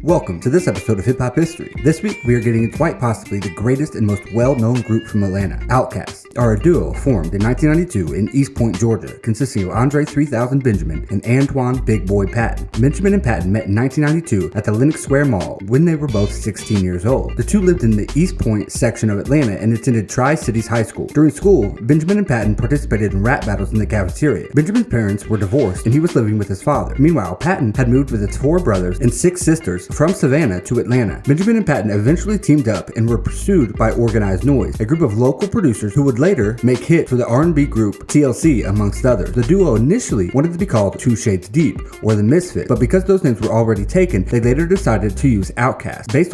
Welcome to this episode of Hip Hop History. This week we are getting quite possibly the greatest and most well-known group from Atlanta, OutKast, are a duo formed in 1992 in East Point, Georgia, consisting of Andre 3000 Benjamin and Antoine Big Boy Patton. Benjamin and Patton met in 1992 at the Lenox Square Mall when they were both 16 years old. The two lived in the East Point section of Atlanta and attended Tri-Cities High School. During school, Benjamin and Patton participated in rap battles in the cafeteria. Benjamin's parents were divorced and he was living with his father. Meanwhile, Patton had moved with his 4 brothers and 6 sisters from Savannah to Atlanta. Benjamin and Patton eventually teamed up and were pursued by Organized Noise, a group of local producers who would later make hits for the R&B group TLC, amongst others. The duo initially wanted to be called 2 Shades Deep or the Misfits, but because those names were already taken, they later decided to use OutKast. Based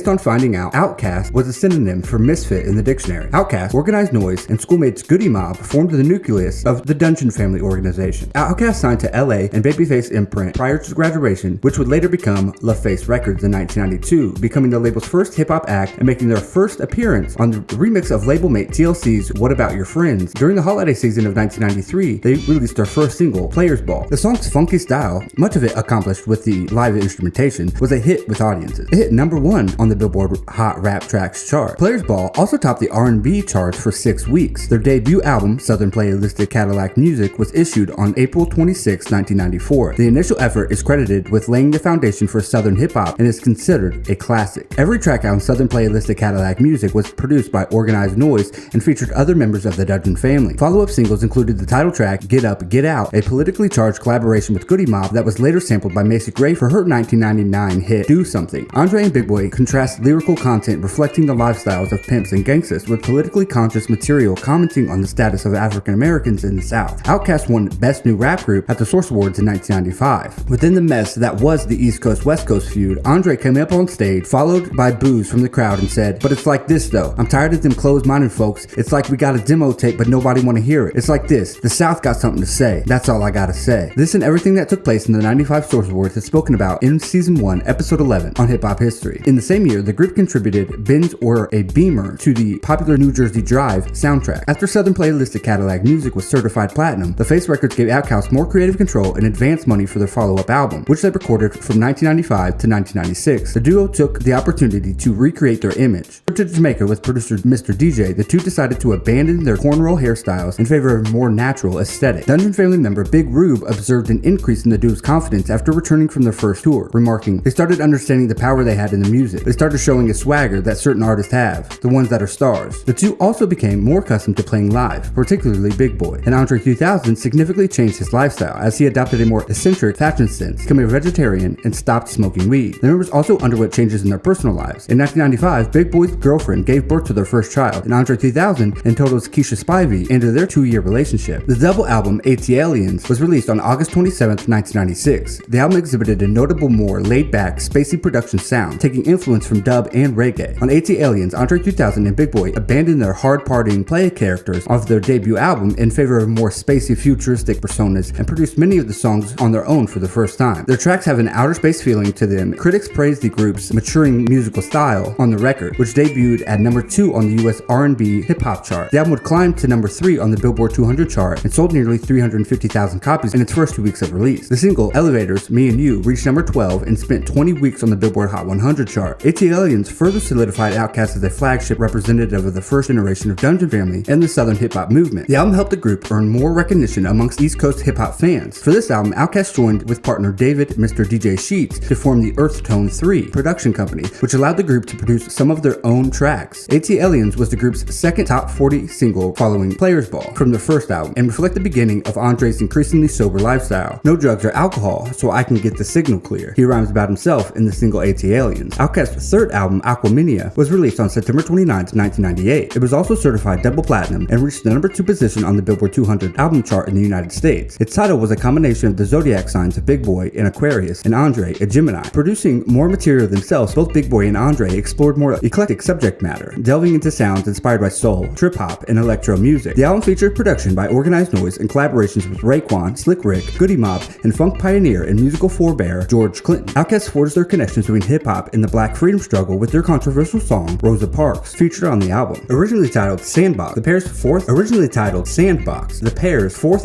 on finding out, OutKast was a synonym for misfit in the dictionary. OutKast, Organized Noise, and schoolmates Goody Mob formed the nucleus of the Dungeon Family organization. OutKast signed to LA and Babyface imprint prior to graduation, which would later become LaFace Records in 1992, becoming the label's first hip-hop act and making their first appearance on the remix of label mate TLC's What About Your Friends. During the holiday season of 1993, they released their first single, Players Ball. The song's funky style, much of it accomplished with the live instrumentation, was a hit with audiences. It hit #1 on the Billboard Hot Rap Tracks chart. Players Ball also topped the R&B charts for 6 weeks. Their debut album, Southern Playlistic Cadillac Music, was issued on April 26, 1994. The initial effort is credited with laying the foundation for Southern hip-hop and is considered a classic. Every track on Southern Playlistic Cadillac Music was produced by Organized Noise and featured other members of the Dungeon family. Follow-up singles included the title track, Get Up, Get Out, a politically charged collaboration with Goody Mob that was later sampled by Macy Gray for her 1999 hit, Do Something. Andre and Big Boy contrast lyrical content reflecting the lifestyles of pimps and gangsters with politically conscious material commenting on the status of African Americans in the South. OutKast won Best New Rap Group at the Source Awards in 1995. Within the mess that was the East Coast-West Coast feud, Andre came up on stage, followed by boos from the crowd, and said, "But it's like this though. I'm tired of them closed-minded folks. It's like we got a demo tape but nobody want to hear it. It's like this. The South got something to say. That's all I gotta say." This and everything that took place in the 95 Source Awards is spoken about in Season 1, Episode 11 on Hip Hop History. In the same year, the group contributed Benz or a Beamer to the popular New Jersey Drive soundtrack. After Southern Playlistic Cadillac Music was certified platinum, LaFace Records gave OutKast more creative control and advance money for their follow-up album, which they recorded from 1995 to 1996. The duo took the opportunity to recreate their image. To Jamaica with producer Mr. DJ, the two decided to abandon their cornrow hairstyles in favor of a more natural aesthetic. Dungeon family member Big Rube observed an increase in the duo's confidence after returning from their first tour, remarking, "They started understanding the power they had in the music. They started showing a swagger that certain artists have, the ones that are stars." The two also became more accustomed to playing live, particularly Big Boy, and Andre 3000 significantly changed his lifestyle as he adopted a more eccentric fashion sense, becoming a vegetarian, and stopped smoking weed. The members also underwent changes in their personal lives. In 1995, Big Boy's girlfriend gave birth to their first child, and Andre 3000 and Toto's Keisha Spivey ended their 2-year relationship. The double album, ATLiens, was released on August 27, 1996. The album exhibited a notable, more laid-back, spacey production sound, taking influence from dub and reggae. On ATLiens, Andre 3000 and Big Boy abandoned their hard-partying play characters of their debut album in favor of more spacey, futuristic personas and produced many of the songs on their own for the first time. Their tracks have an outer space feeling to them. Critics praised the group's maturing musical style on the record, which debuted at #2 on the US R&B hip-hop chart. The album would climb to #3 on the Billboard 200 chart and sold nearly 350,000 copies in its first 2 weeks of release. The single, Elevators, Me and You, reached #12 and spent 20 weeks on the Billboard Hot 100 chart. ATLiens further solidified OutKast as a flagship representative of the first generation of Dungeon Family and the Southern hip-hop movement. The album helped the group earn more recognition amongst East Coast hip-hop fans. For this album, OutKast joined with partner David Mr. DJ Sheets to form the Earth Tone 3 production company, which allowed the group to produce some of their own tracks. ATLiens was the group's second top 40 single following Players Ball from their first album and reflect the beginning of Andre's increasingly sober lifestyle. "No drugs or alcohol, so I can get the signal clear," he rhymes about himself in the single ATLiens. OutKast's third album, Aquaminia, was released on September 29, 1998. It was also certified double platinum and reached the #2 position on the Billboard 200 album chart in the United States. Its title was a combination of the zodiac signs of Big Boy, an Aquarius, and Andre, a Gemini. Producing more material themselves, both Big Boy and Andre explored more eclectic subject matter, delving into sounds inspired by soul, trip-hop, and electro music. The album featured production by Organized Noise and collaborations with Raekwon, Slick Rick, Goody Mob, and funk pioneer and musical forebear George Clinton. OutKast forged their connections between hip-hop and the black freedom struggle with their controversial song, Rosa Parks, featured on the album. Originally titled Sandbox, the pair's fourth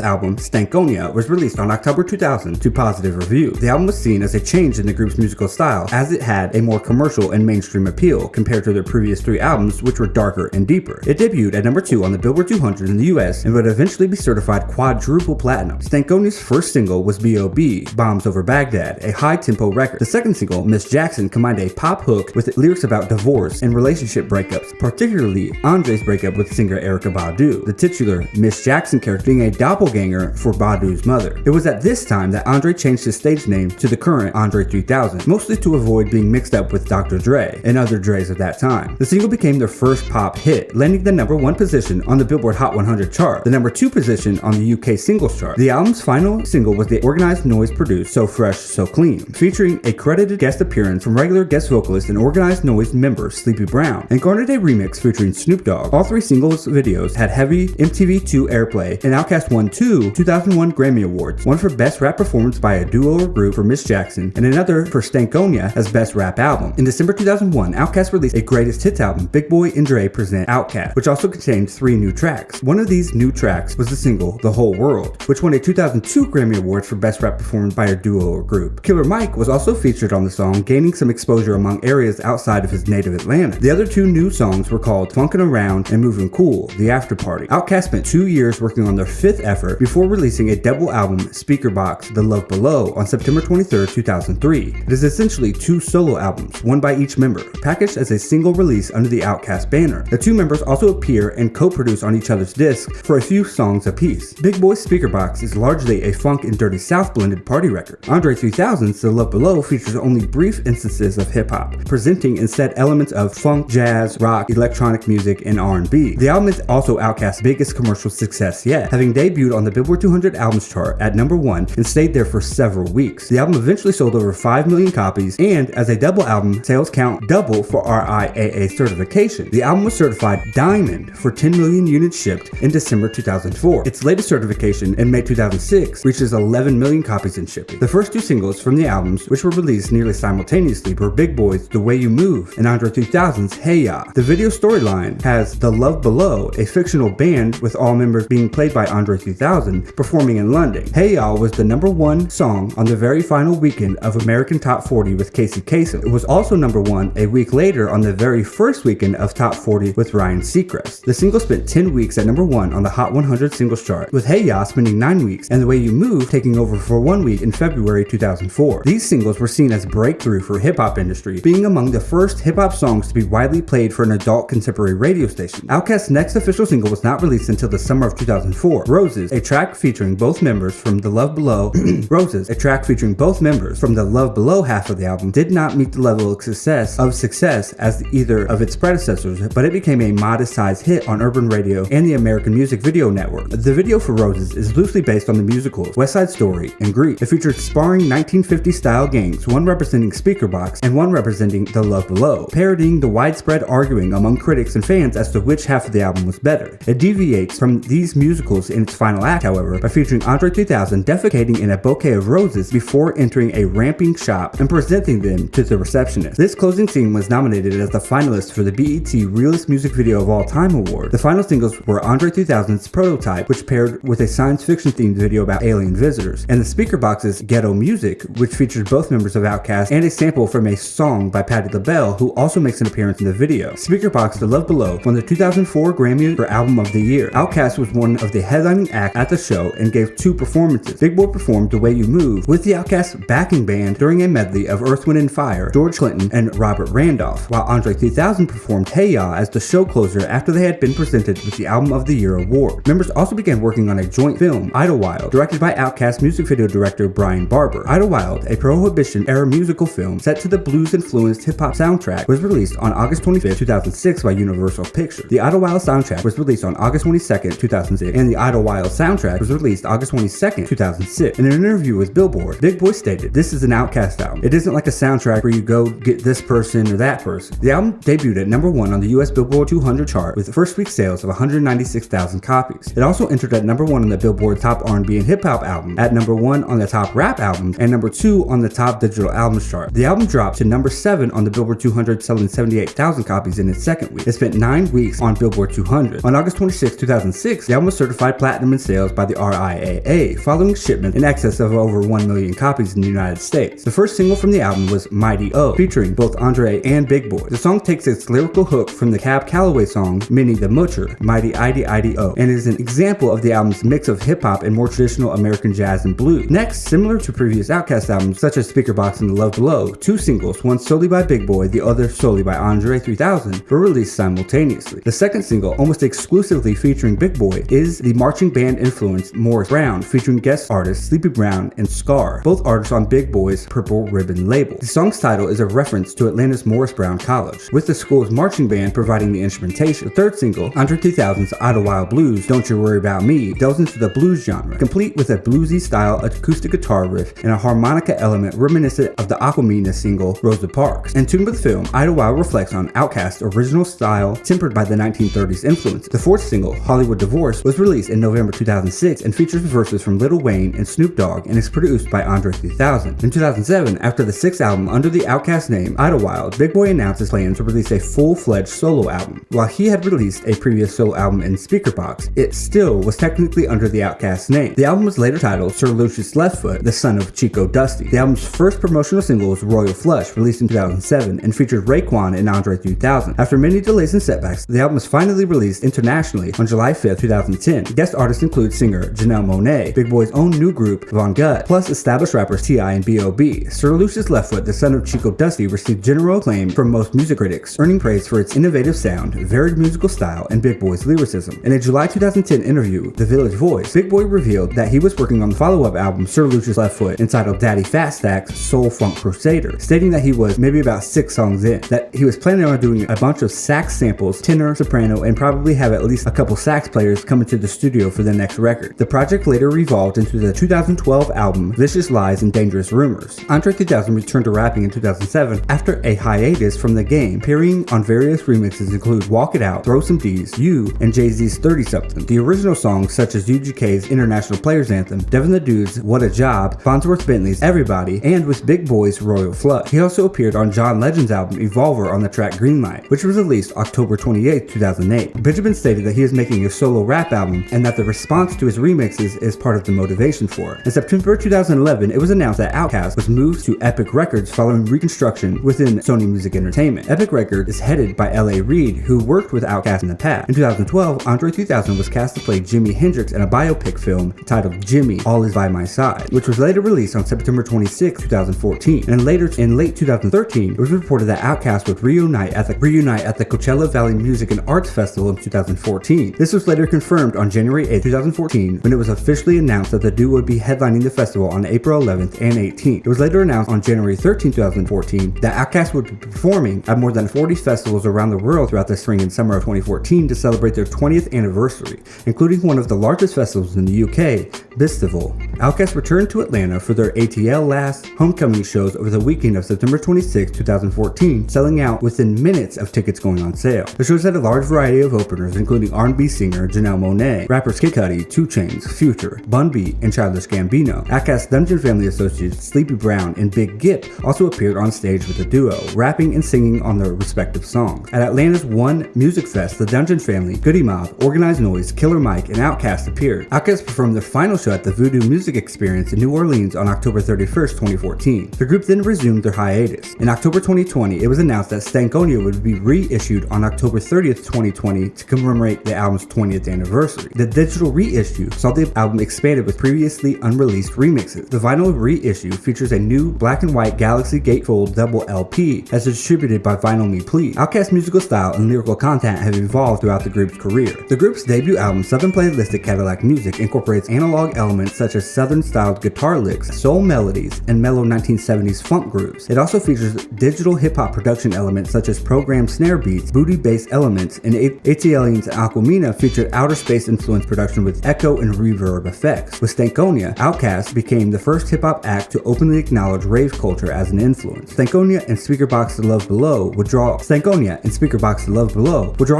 album, Stankonia, was released on October 2000 to positive review. The album was seen as a change in the group's group's musical style, as it had a more commercial and mainstream appeal compared to their previous 3 albums, which were darker and deeper. It debuted at number 2 on the Billboard 200 in the US and would eventually be certified quadruple platinum. Stankonia's first single was B.O.B., Bombs Over Baghdad, a high-tempo record. The second single, Miss Jackson, combined a pop hook with lyrics about divorce and relationship breakups, particularly Andre's breakup with singer Erykah Badu, the titular Miss Jackson character being a doppelganger for Badu's mother. It was at this time that Andre changed his stage name to the current Andre 3000, mostly to avoid being mixed up with Dr. Dre and other Dres of that time. The single became their first pop hit, landing the number 1 position on the Billboard Hot 100 chart, the number 2 position on the UK singles chart. The album's final single was the Organized Noise produced So Fresh, So Clean, featuring a credited guest appearance from regular guest vocalist and Organized Noise member Sleepy Brown, and garnered a remix featuring Snoop Dogg. All 3 singles videos had heavy MTV2 airplay, and OutKast won 2 2001 Grammy Awards, one for Best Rap Performance by a Duo or Group for Miss Jackson, and another for Stankonia as Best Rap Album. In December 2001, OutKast released a Greatest Hits album, Big Boy and Dre Present OutKast, which also contained 3 new tracks. One of these new tracks was the single The Whole World, which won a 2002 Grammy Award for Best Rap Performance by a Duo or Group. Killer Mike was also featured on the song, gaining some exposure among areas outside of his native Atlanta. The other 2 new songs were called Funkin' Around and Moving Cool, The After Party. OutKast spent 2 years working on their 5th effort before releasing a double album, Speakerboxxx, The Love Below, on September 23, 2003. It is essentially 2 solo albums, one by each member, packaged as a single release under the OutKast banner. The 2 members also appear and co-produce on each other's discs for a few songs apiece. Big Boy's Speakerboxxx is largely a funk and dirty south blended party record. Andre 3000's The Love Below features only brief instances of hip-hop, presenting instead elements of funk, jazz, rock, electronic music, and R&B. The album is also OutKast's biggest commercial success yet, having debuted on the Billboard 200 albums chart at number 1 and stayed there for several weeks. The album eventually sold over 5 million copies, and as a double album, sales count doubled for RIAA certification. The album was certified Diamond for 10 million units shipped in December 2004. Its latest certification in May 2006 reaches 11 million copies in shipping. The first 2 singles from the albums, which were released nearly simultaneously, were Big Boy's The Way You Move and Andre 3000's Hey Ya. The video storyline has The Love Below, a fictional band with all members being played by Andre 3000, performing in London. Hey Ya was the number 1 song on the very final weekend of American Top 40 with Casey Kasem. It was also number 1 a week later on the very first weekend of Top 40 with Ryan Seacrest. The single spent 10 weeks at number 1 on the Hot 100 singles chart, with Hey Ya spending 9 weeks and The Way You Move taking over for 1 week in February 2004. These singles were seen as breakthrough for hip-hop industry, being among the first hip-hop songs to be widely played for an adult contemporary radio station. OutKast's next official single was not released until the summer of 2004. Roses, a track featuring both members from the Love Below Roses, a track featuring both members from the Love Below half of the album, did not meet the level of success as either of its predecessors, but it became a modest-sized hit on urban radio and the American Music Video Network. The video for Roses is loosely based on the musicals West Side Story and Grease. It featured sparring 1950s-style gangs, one representing Speakerboxxx and one representing The Love Below, parodying the widespread arguing among critics and fans as to which half of the album was better. It deviates from these musicals in its final act, however, by featuring Andre 3000 defecating in a bouquet of roses before entering a ramping shop and presenting them to the receptionist. This closing scene was nominated as the finalist for the BET Realest Music Video of All Time award. The final singles were Andre 3000's Prototype, which paired with a science fiction themed video about alien visitors, and the Speakerboxx's Ghetto Music, which featured both members of OutKast and a sample from a song by Patti LaBelle, who also makes an appearance in the video. Speakerboxxx The Love Below won the 2004 Grammy for Album of the Year. OutKast was one of the headlining acts at the show and gave 2 performances. Big Boy performed The Way You Move with the OutKast backing band during a medley of Earth, Wind & Fire, George Clinton, and Robert Randolph, while Andre 3000 performed Hey Ya as the show closer after they had been presented with the Album of the Year award. Members also began working on a joint film, Idlewild, directed by OutKast music video director Brian Barber. Idlewild, a Prohibition-era musical film set to the blues-influenced hip-hop soundtrack, was released on August 25, 2006 by Universal Pictures. The Idlewild soundtrack was released on August 22, 2006, and the Idlewild soundtrack was released August 22, 2006. In an interview with Billboard, Big Boy stated, "This is an OutKast album. It isn't like a soundtrack where you go get this person or that person." The album debuted at number 1 on the US Billboard 200 chart with first week sales of 196,000 copies. It also entered at number 1 on the Billboard Top R&B and Hip Hop album, at number 1 on the Top Rap albums, and number 2 on the Top Digital Albums chart. The album dropped to number 7 on the Billboard 200, selling 78,000 copies in its second week. It spent 9 weeks on Billboard 200. On August 26, 2006, the album was certified platinum in sales by the RIAA, following shipment in excess of over 1 million copies in the United States. The first single from the album was Mighty O, featuring both Andre and Big Boi. The song takes its lyrical hook from the Cab Calloway song Minnie the Moocher, Mighty Idy O, and is an example of the album's mix of hip-hop and more traditional American jazz and blues. Next, similar to previous OutKast albums such as Speakerboxxx and The Love Below, two singles, one solely by Big Boi, the other solely by Andre 3000, were released simultaneously. The second single, almost exclusively featuring Big Boi, is the marching band influenced Morris Brown, featuring guest artists Sleepy Brown and Scar, both artists on Big Boi's Purple Ribbon label. The song's title is a reference to Atlanta's Morris Brown College, with the school's marching band providing the instrumentation. The third single, Andre 3000's Idlewild Blues, Don't You Worry About Me, delves into the blues genre, complete with a bluesy style acoustic guitar riff and a harmonica element reminiscent of the Aquafina single Rosa Parks. And tuned with film, Idlewild reflects on OutKast's original style tempered by the 1930s influence. The fourth single, Hollywood Divorce, was released in November 2006 and features verses from Lil Wayne and Snoop Dogg and is produced by Andre 3000. In 2007, after the sixth album under the OutKast name, Idlewild, Big Boi announced his plan to release a full-fledged solo album. While he had released a previous solo album in Speakerboxxx, it still was technically under the OutKast name. The album was later titled Sir Lucius Leftfoot, the son of Chico Dusty. The album's first promotional single was Royal Flush, released in 2007, and featured Raekwon and Andre 3000. After many delays and setbacks, the album was finally released internationally on July 5th, 2010. Guest artists include singer Janelle Monáe, Big Boi's own new group Von Gut, plus established rappers T.I. and B.O.B. Sir Lucius Leftfoot, the son of Chico Dusty, received general acclaim from most music critics, earning praise for its innovative sound, varied musical style, and Big Boi's lyricism. In a July 2010 interview, The Village Voice, Big Boi revealed that he was working on the follow-up album Sir Lucius Leftfoot, entitled Daddy Fat Stack's Soul Funk Crusader, stating that he was maybe about 6 songs in, that he was planning on doing a bunch of sax samples, tenor, soprano, and probably have at least a couple sax players come into the studio for the next record. The project later evolved into the 2012 album Vicious Lies and Dangerous Rumors. Andre 3000 returned to rapping in 2007 after a hiatus from the game, appearing on various remixes include Walk It Out, Throw Some D's, You, and Jay-Z's 30-something. The original songs such as UGK's International Players Anthem, Devin the Dude's What a Job, Farnsworth Bentley's Everybody, and with Big Boi's Royal Flush. He also appeared on John Legend's album Evolver on the track Greenlight, which was released October 28, 2008. Benjamin stated that he is making a solo rap album and that the response to his remixes is part of the motivation for it. In September 2011, it was announced that OutKast was moved to Epic Records following reconstruction within Sony Music Entertainment. Epic Records is headed by L.A. Reid, who worked with OutKast in the past. In 2012, Andre 3000 was cast to play Jimi Hendrix in a biopic film titled Jimmy, All Is By My Side, which was later released on September 26, 2014. And later, in late 2013, it was reported that OutKast would reunite at the Coachella Valley Music and Arts Festival in 2014. This was later confirmed on January 8, 2014, when it was officially announced that the duo would be headlining the festival on April 11th and 18th. It was later announced on January 13, 2014, that OutKast would be performing at more than 40 festivals around the world throughout the spring and summer of 2014 to celebrate their 20th anniversary, including one of the largest festivals in the UK, Bistival. OutKast returned to Atlanta for their ATL Last homecoming shows over the weekend of September 26, 2014, selling out within minutes of tickets going on sale. The shows had a large variety of openers, including R&B singer Janelle Monáe, rappers Kid Cudi, 2 Chainz, Future, Bun B, and Childish Gambino. OutKast Dungeon Family associates Sleepy Brown and Big Gip also appeared on stage with the duo, rapping and singing on their respective songs. At Atlanta's One Music Fest, the Dungeon Family, Goody Mob, Organized Noise, Killer Mike, and OutKast appeared. OutKast performed their final show at the Voodoo Music Experience in New Orleans on October 31st, 2014. The group then resumed their hiatus. In October 2020, it was announced that Stankonia would be reissued on October 30th, 2020 to commemorate the album's 20th anniversary. The digital reissue saw the album expanded with previously unreleased remixes. The vinyl reissue features a new black and white Galaxy Gatefold double LP as distributed by Vinyl Me Please. OutKast's musical style and lyrical content have evolved throughout the group's career. The group's debut album, Southern Playlistic Cadillac Music, incorporates analog elements such as Southern-styled guitar licks, soul melodies, and mellow 1970s funk grooves. It also features digital hip-hop production elements such as programmed snare beats, booty bass elements, and ATLian's Aquafina featured outer space-influenced production with echo and reverb effects. With Stankonia, OutKast became the first hip-hop act to openly acknowledge rave culture as an influence. Stankonia and Speakerboxxx The Love Below would draw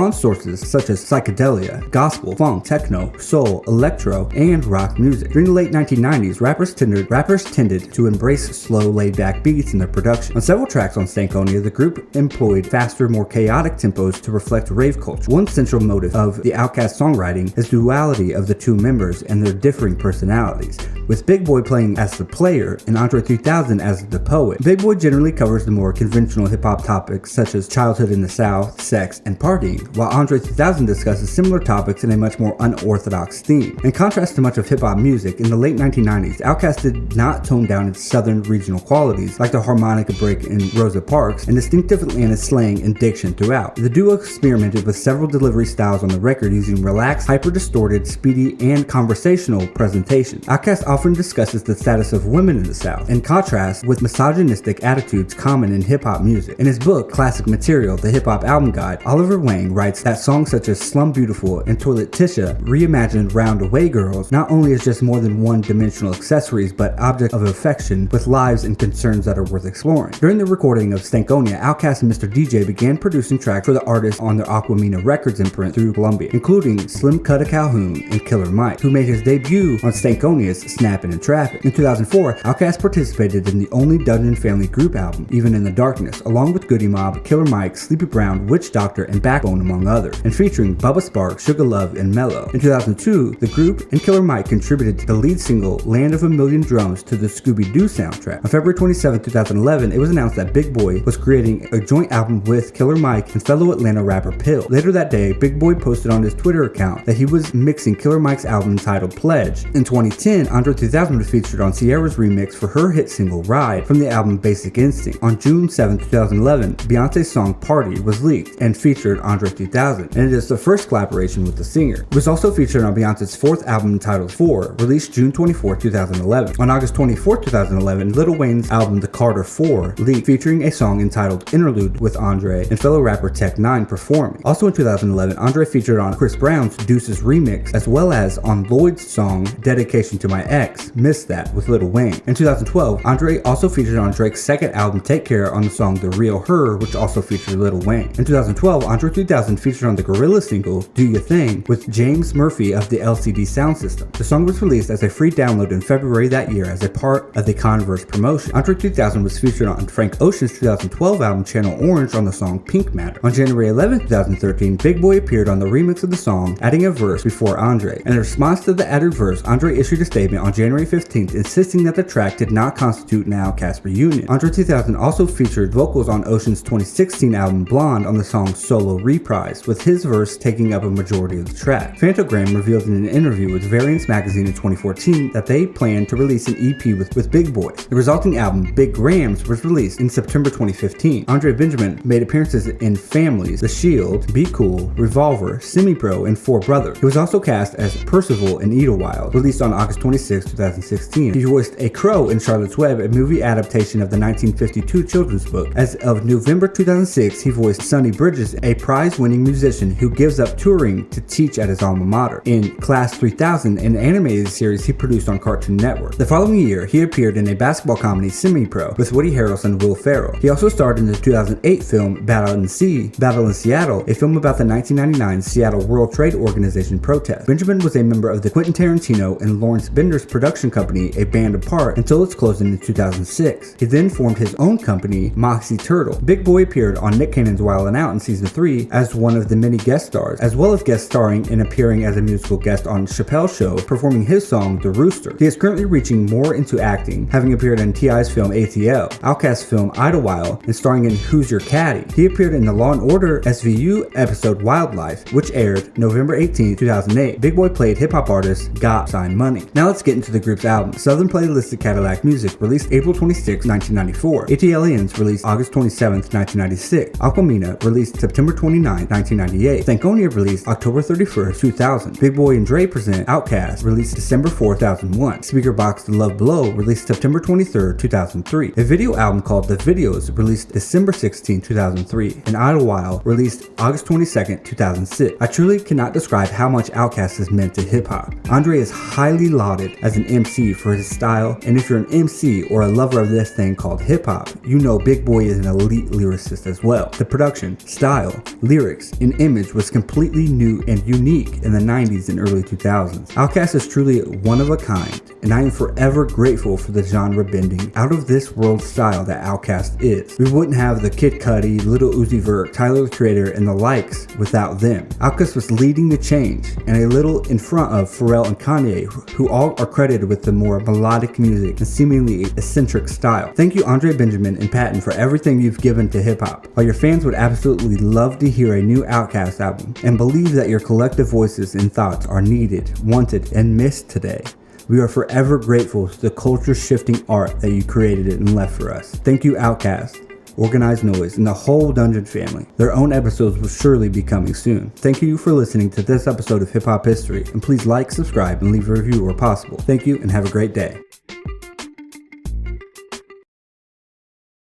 on sources such as psychedelia, gospel, funk, techno, soul, electro, and rock music. During the late 1990s, rappers tended to embrace slow, laid-back beats in their production. On several tracks on Stankonia, the group employed faster, more chaotic tempos to reflect rave culture. One central motive of the OutKast songwriting is the duality of the two members and their differing personalities, with Big Boi playing as the player and Andre 3000 as the poet. Big Boi generally covers the more conventional hip-hop topics such as childhood in the South, sex, and partying, while Andre 3000 discusses similar topics in a much more unorthodox theme. In contrast to much of hip-hop music, in the late 1990s, OutKast did not tone down its southern regional qualities like the harmonica break in Rosa Parks, and distinctively in its slang and diction throughout. The duo experimented with several delivery styles on the record using relaxed, hyper-distorted, speedy, and conversational presentations. OutKast often discusses the status of women in the South, in contrast with misogynistic attitudes common in hip-hop music. In his book, Classic Material, The Hip Hop Album Guide, Oliver Wang writes that songs such as Slum Beautiful and Toilet Tisha reimagined Roundaway Girls not only as just more than one-dimensional accessories, but objects of affection with lives and concerns that are worth exploring. During the recording of Stankonia, OutKast and Mr. DJ began producing tracks for the artist on their Aquamina Records imprint through Columbia, including Slim Cutta Calhoun and Killer Mike, who made his debut on Stankonia's Snappin' and Trappin'. In 2004, OutKast participated in the only Dungeon Family group album, Even in the Darkness, along with Goody Mob, Killer Mike, Sleepy Brown, Witch Doctor, and Backbone, among others, and featuring Bubba Sparxxx, Sugar Love, and Mello. In 2002, the group and Killer Mike contributed to the lead single Land of a Million Drums to the Scooby-Doo soundtrack. On February 27, 2011, it was announced that Big Boi was creating a joint album with Killer Mike and fellow Atlanta rapper Pill. Later that day, Big Boi posted on his Twitter account that he was mixing Killer Mike's album entitled Pledge. In 2010, Andre 3000 was featured on Ciara's remix for her hit single Ride from the album Basic Instinct. On June 7, 2011, Beyonce's song Party was leaked and featured Andre 3000, and it is the first collaboration with the singer. It was also featured on Beyonce's fourth album entitled 4, released June 24, 2011. On August 24, 2011, Lil Wayne's album The Carter 4 leaked, featuring a song entitled Interlude with Andre and fellow rapper Tech 9 performing. Also in 2011, Andre featured on Chris Brown's Deuces remix, as well as on Lloyd's song Dedication to My Ex, Miss That, with Lil Wayne. In 2012, Andre also featured on Drake's second album Take Care on the song The Real Her, which also featured Lil Wayne. In 2012, Andre 3000 featured on the Gorilla single Do Your Thing with James Murphy of the LCD Sound System. The song was released as a free download in February that year as a part of the Converse promotion. Andre 3000 was featured on Frank Ocean's 2012 album Channel Orange on the song Pink Matter. On January 11, 2013, Big Boi appeared on the remix of the song, adding a verse before Andre. In response to the added verse, Andre issued a statement on January 15th insisting that the track did not constitute an OutKast reunion. Andre 3000 also featured vocals on Ocean's 2016 album Blonde on the song Solo Reprise, with his verse taking up a majority of the track. Fantogram revealed in an interview with Variance magazine in 2014 that they planned to release an EP with Big Boi. The resulting album, Big Grams, was released in September 2015. Andre Benjamin made appearances in Families, The Shield, Be Cool, Revolver, Semi-Pro, and Four Brothers. He was also cast as Percival in Idlewild, released on August 26, 2016. He voiced a crow in Charlotte's Web, a movie adaptation of the 1952 children's book. As of November 2006, he voiced Sonny Bridges, a prize-winning musician who gives up touring to teach at his alma mater, in Class 3000, an animated series he produced on Cartoon Network. The following year, he appeared in a basketball comedy Semi-Pro with Woody Harrelson and Will Ferrell. He also starred in the 2008 film Battle in Seattle, a film about the 1999 Seattle World Trade Organization protest. Benjamin was a member of the Quentin Tarantino and Lawrence Bender's production company, A Band Apart, until its closing in 2006. He then formed his own company, Moxie Turtle. Big Boi appeared on Nick Cannon's Wild 'N Out in season 3 as one of the many guest stars, as well as guest starring and appearing as a musical guest on Chappelle's Show, performing his song The Rooster. He is currently reaching more into acting, having appeared in T.I.'s film ATL, OutKast's film Idlewild, and starring in Who's Your Caddy. He appeared in the Law & Order SVU episode Wildlife, which aired November 18, 2008. Big Boi played hip-hop artist Got Sign Money. Now let's get into the group's album. Southern Playlistic Cadillac Music, released April 26, 1994. ATLians, released August 27, 1996. Aquamina, released September 29, 1998. Stankonia, released October 31, 2000. Big Boi and Dre Present OutKast, released December 4, 2001. Speaker Box The Love Below, released September 23, 2003. A video album called The Videos, released December 16, 2003. And Idlewild, released August 22, 2006. I truly cannot describe how much OutKast has meant to hip-hop. Andre is highly lauded as an MC for his style, and if you're an MC or a lover of this thing called hip-hop, you know Big Boi is an elite lyricist as well. The production, style, lyrics, and image was completely new and unique in the 90s and early 2000s. OutKast is truly one of a kind, and I am forever grateful for the genre-bending, out-of-this-world style that OutKast is. We wouldn't have the Kid Cudi, Lil Uzi Vert, Tyler the Creator, and the likes without them. OutKast was leading the change, and a little in front of Pharrell and Kanye, who all are credited with the more melodic music and seemingly eccentric style. Thank you Andre Benjamin and Patton for everything you've given to hip-hop. While your fans would absolutely love to hear a new OutKast album, and believe that your collective voices and thoughts are needed, wanted, and missed today, we are forever grateful to the culture-shifting art that you created and left for us. Thank you OutKast, Organized Noise, and the whole Dungeon family. Their own episodes will surely be coming soon. Thank you for listening to this episode of Hip Hop History, and please like, subscribe, and leave a review where possible. Thank you, and have a great day.